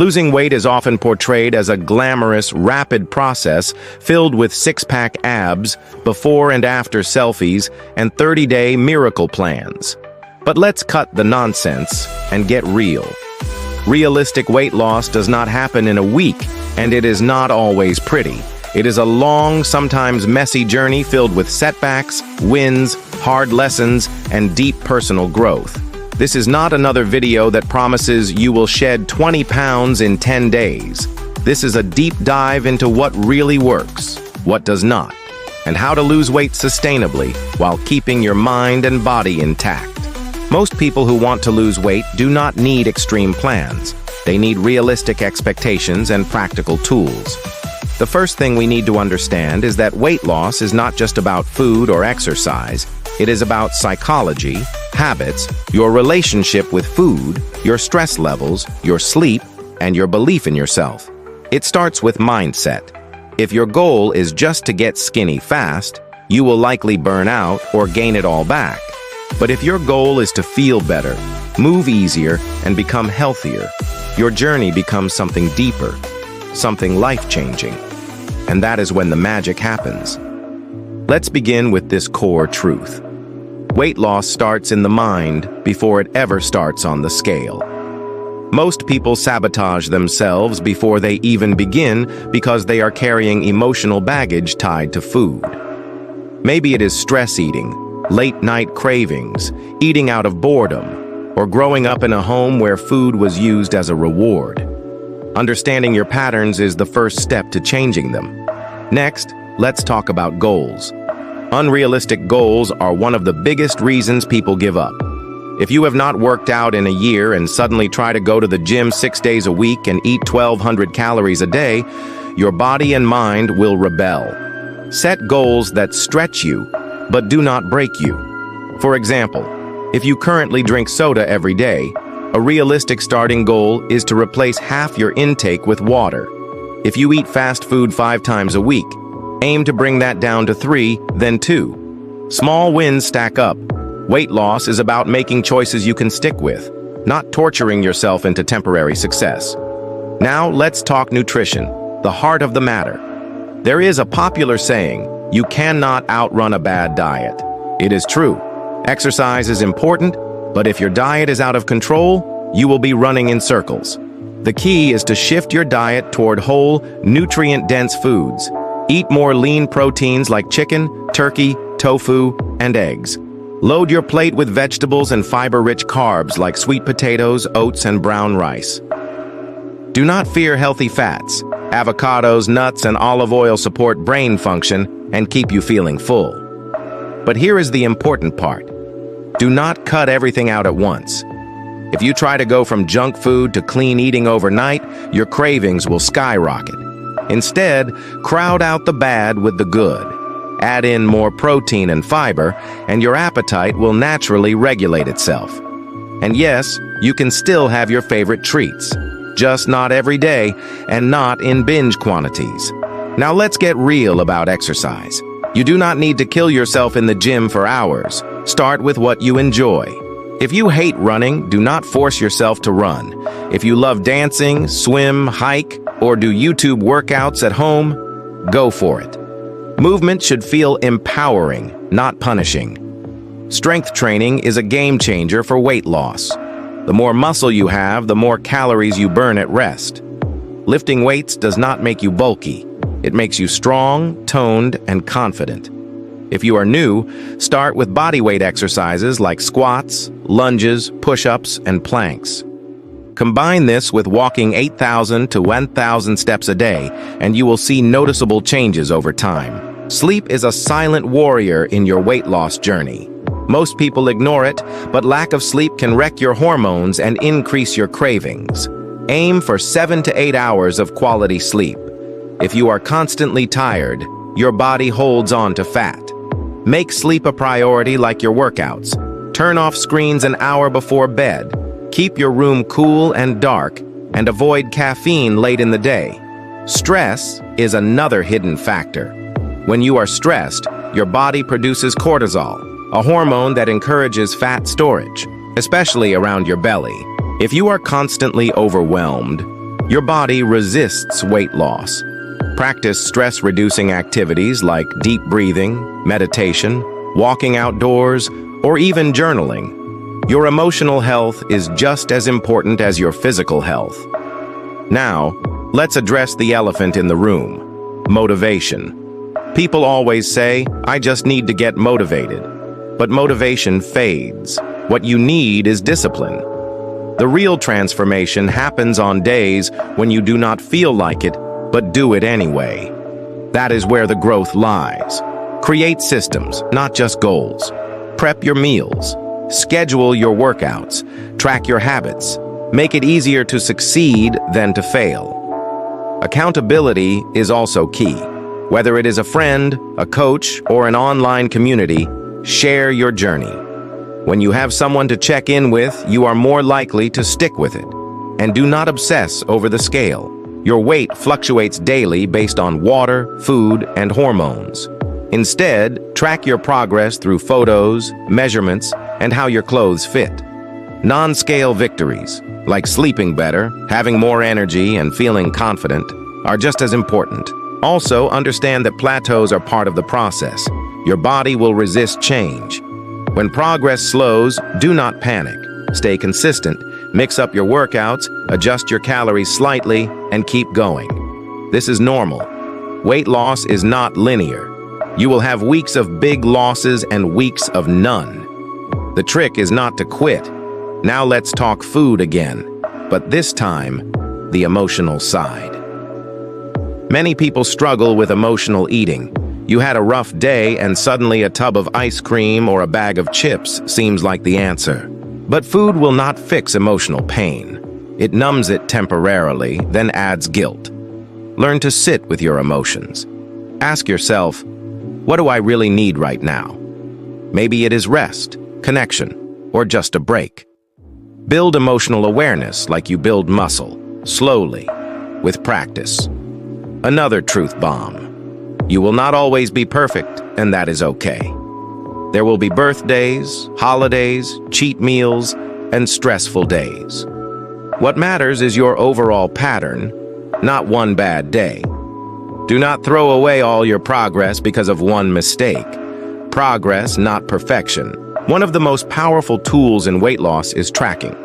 Losing weight is often portrayed as a glamorous, rapid process filled with six-pack abs, before and after selfies, and 30-day miracle plans. But let's cut the nonsense and get real. Realistic weight loss does not happen in a week, and it is not always pretty. It is a long, sometimes messy journey filled with setbacks, wins, hard lessons, and deep personal growth. This is not another video that promises you will shed 20 pounds in 10 days. This is a deep dive into what really works, what does not, and how to lose weight sustainably while keeping your mind and body intact. Most people who want to lose weight do not need extreme plans. They need realistic expectations and practical tools. The first thing we need to understand is that weight loss is not just about food or exercise. It is about psychology, habits, your relationship with food, your stress levels, your sleep, and your belief in yourself. It starts with mindset. If your goal is just to get skinny fast, you will likely burn out or gain it all back. But if your goal is to feel better, move easier, and become healthier, your journey becomes something deeper, something life-changing. And that is when the magic happens. Let's begin with this core truth. Weight loss starts in the mind before it ever starts on the scale. Most people sabotage themselves before they even begin because they are carrying emotional baggage tied to food. Maybe it is stress eating, late-night cravings, eating out of boredom, or growing up in a home where food was used as a reward. Understanding your patterns is the first step to changing them. Next, let's talk about goals. Unrealistic goals are one of the biggest reasons people give up. If you have not worked out in a year and suddenly try to go to the gym 6 days a week and eat 1,200 calories a day, your body and mind will rebel. Set goals that stretch you, but do not break you. For example, if you currently drink soda every day, a realistic starting goal is to replace half your intake with water. If you eat fast food 5 times a week, aim to bring that down to 3, then 2. Small wins stack up. Weight loss is about making choices you can stick with, not torturing yourself into temporary success. Now let's talk nutrition, the heart of the matter. There is a popular saying, you cannot outrun a bad diet. It is true. Exercise is important, but if your diet is out of control, you will be running in circles. The key is to shift your diet toward whole, nutrient-dense foods. Eat more lean proteins like chicken, turkey, tofu, and eggs. Load your plate with vegetables and fiber-rich carbs like sweet potatoes, oats, and brown rice. Do not fear healthy fats. Avocados, nuts, and olive oil support brain function and keep you feeling full. But here is the important part. Do not cut everything out at once. If you try to go from junk food to clean eating overnight, your cravings will skyrocket. Instead, crowd out the bad with the good. Add in more protein and fiber, and your appetite will naturally regulate itself. And yes, you can still have your favorite treats, just not every day and not in binge quantities. Now let's get real about exercise. You do not need to kill yourself in the gym for hours. Start with what you enjoy. If you hate running, do not force yourself to run. If you love dancing, swim, hike, or do YouTube workouts at home, go for it. Movement should feel empowering, not punishing. Strength training is a game changer for weight loss. The more muscle you have, the more calories you burn at rest. Lifting weights does not make you bulky. It makes you strong, toned, and confident. If you are new, start with bodyweight exercises like squats, lunges, push-ups, and planks. Combine this with walking 8,000 to 1,000 steps a day, and you will see noticeable changes over time. Sleep is a silent warrior in your weight loss journey. Most people ignore it, but lack of sleep can wreck your hormones and increase your cravings. Aim for 7 to 8 hours of quality sleep. If you are constantly tired, your body holds on to fat. Make sleep a priority like your workouts. Turn off screens an hour before bed. Keep your room cool and dark, and avoid caffeine late in the day. Stress is another hidden factor. When you are stressed, your body produces cortisol, a hormone that encourages fat storage, especially around your belly. If you are constantly overwhelmed, Your body resists weight loss. Practice stress-reducing activities like deep breathing, meditation, walking outdoors, or even journaling. Your emotional health is just as important as your physical health. Now, let's address the elephant in the room: motivation. People always say, "I just need to get motivated." But motivation fades. What you need is discipline. The real transformation happens on days when you do not feel like it, but do it anyway. That is where the growth lies. Create systems, not just goals. Prep your meals. Schedule your workouts. Track your habits. Make it easier to succeed than to fail. Accountability is also key. Whether it is a friend, a coach, or an online community, share your journey. When you have someone to check in with, you are more likely to stick with it. And do not obsess over the scale. Your weight fluctuates daily based on water, food, and hormones. Instead, track your progress through photos, measurements, and how your clothes fit. Non-scale victories, like sleeping better, having more energy, and feeling confident, are just as important. Also, understand that plateaus are part of the process. Your body will resist change. When progress slows, do not panic. Stay consistent, mix up your workouts, adjust your calories slightly, and keep going. This is normal. Weight loss is not linear. You will have weeks of big losses and weeks of none. The trick is not to quit. Now let's talk food again, but this time, the emotional side. Many people struggle with emotional eating. You had a rough day and suddenly a tub of ice cream or a bag of chips seems like the answer. But food will not fix emotional pain. It numbs it temporarily, then adds guilt. Learn to sit with your emotions. Ask yourself, what do I really need right now? Maybe it is rest, connection, or just a break. Build emotional awareness like you build muscle, slowly, with practice. Another truth bomb. You will not always be perfect, and that is okay. There will be birthdays, holidays, cheat meals, and stressful days. What matters is your overall pattern, not one bad day. Do not throw away all your progress because of one mistake. Progress, not perfection. One of the most powerful tools in weight loss is tracking.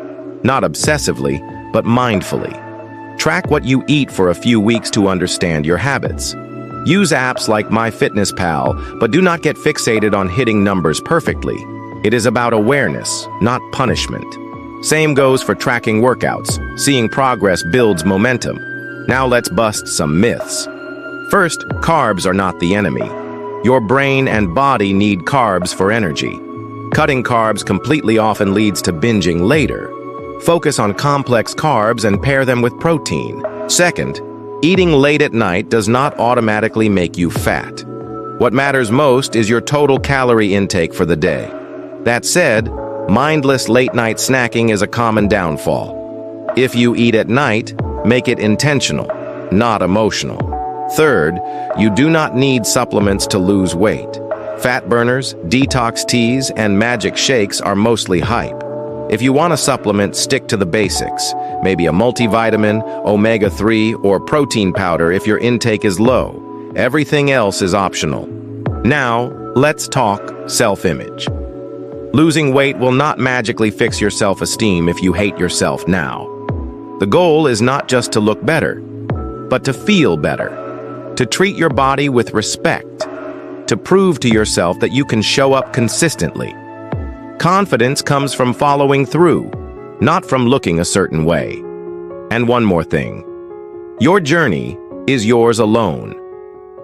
Not obsessively, but mindfully. Track what you eat for a few weeks to understand your habits. Use apps like MyFitnessPal, but do not get fixated on hitting numbers perfectly. It is about awareness, not punishment. Same goes for tracking workouts. Seeing progress builds momentum. Now let's bust some myths. First, carbs are not the enemy. Your brain and body need carbs for energy. Cutting carbs completely often leads to binging later. Focus on complex carbs and pair them with protein. Second, eating late at night does not automatically make you fat. What matters most is your total calorie intake for the day. That said, mindless late-night snacking is a common downfall. If you eat at night, make it intentional, not emotional. Third, you do not need supplements to lose weight. Fat burners, detox teas, and magic shakes are mostly hype. If you want a supplement, stick to the basics. Maybe a multivitamin, omega-3, or protein powder if your intake is low. Everything else is optional. Now, let's talk self-image. Losing weight will not magically fix your self-esteem if you hate yourself now. The goal is not just to look better, but to feel better. To treat your body with respect. To prove to yourself that you can show up consistently. Confidence comes from following through, not from looking a certain way. And one more thing. Your journey is yours alone.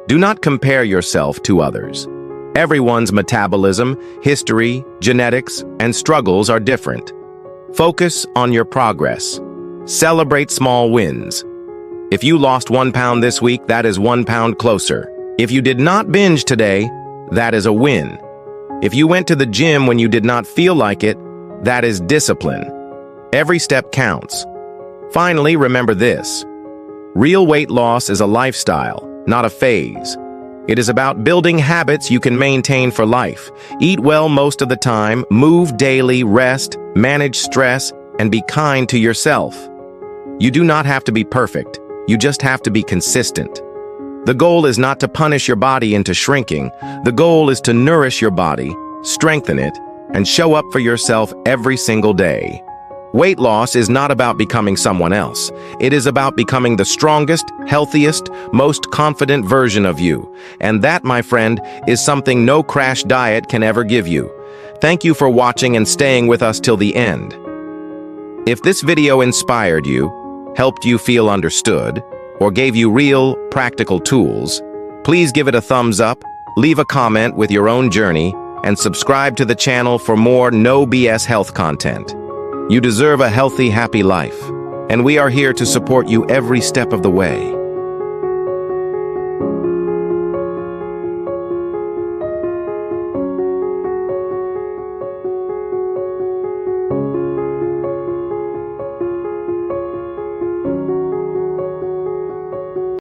Do not compare yourself to others. Everyone's metabolism, history, genetics, and struggles are different. Focus on your progress. Celebrate small wins. If you lost 1 pound this week, that is 1 pound closer. If you did not binge today, that is a win. If you went to the gym when you did not feel like it, that is discipline. Every step counts. Finally, remember this. Real weight loss is a lifestyle, not a phase. It is about building habits you can maintain for life. Eat well most of the time, move daily, rest, manage stress, and be kind to yourself. You do not have to be perfect. You just have to be consistent. The goal is not to punish your body into shrinking. The goal is to nourish your body, strengthen it, and show up for yourself every single day. Weight loss is not about becoming someone else. It is about becoming the strongest, healthiest, most confident version of you. And that, my friend, is something no crash diet can ever give you. Thank you for watching and staying with us till the end. If this video inspired you, helped you feel understood, or gave you real, practical tools, please give it a thumbs up, leave a comment with your own journey, and subscribe to the channel for more no BS health content. You deserve a healthy, happy life, and we are here to support you every step of the way.